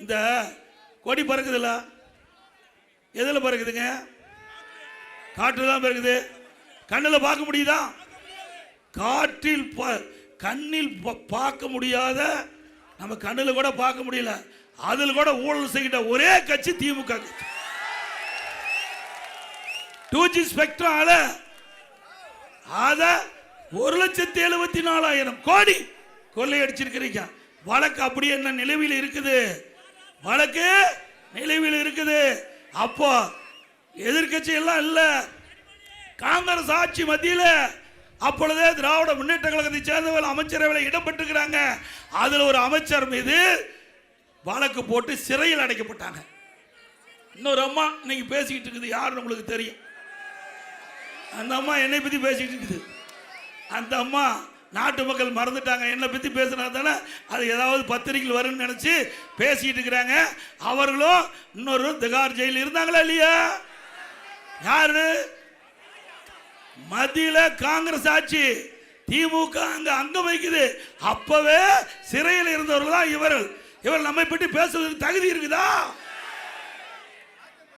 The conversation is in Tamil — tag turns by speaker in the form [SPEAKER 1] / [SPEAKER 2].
[SPEAKER 1] இந்த கொடி பறக்குதுல்ல, எதில் பறக்குதுங்க? காற்று தான் பறக்குது. கண்ணில் பார்க்க முடியுதா? காற்றில் கண்ணில் பார்க்க முடியாத, நம்ம கண்ணில் கூட பார்க்க முடியல, அதில் கூட ஊழல் செய்கின்ற ஒரே கட்சி திமுக. 2G ஸ்பெக்ட்ரம் அத 1,74,000 கோடி கொள்ளையடிச்சிருக்கிறீங்க. வழக்கு அப்படியே என்ன நிலவில் இருக்குது? வழக்கு நிலவில் இருக்குது. அப்போ எதிர்கட்சி எல்லாம் இல்ல, காங்கிரஸ் ஆட்சி மத்தியில் அப்பொழுதே திராவிட முன்னேற்ற கழகத்தை சேர்ந்தவர்கள் அமைச்சரவையில் இடம்பெற்றிருக்கிறாங்க. அதில் ஒரு அமைச்சர் மீது வழக்கு போட்டு சிறையில் அடைக்கப்பட்டாங்க. இன்னொரு அம்மா இன்னைக்கு பேசிக்கிட்டு இருக்குது, யாருன்னு உங்களுக்கு தெரியும். அந்த அம்மா என்னை பற்றி பேசிக்கிட்டு இருக்குது. அந்த அம்மா நாட்டு மக்கள் மறந்துட்டாங்க, என்னை பற்றி பேசினா தானே அது ஏதாவது பத்திரிகையில் வரும்னு நினச்சி பேசிக்கிட்டு இருக்கிறாங்க. அவர்களும் இன்னொரு திகார் ஜெயிலில் இருந்தாங்களா இல்லையா? யாரு? மத்தியில காங்கிரஸ் ஆட்சி, திமுக அங்க வைக்குது. அப்பவே சிறையில் இருந்தவர்கள் தான் இவர்கள். நம்மை பற்றி பேசுவதற்கு தகுதி இருக்குதா?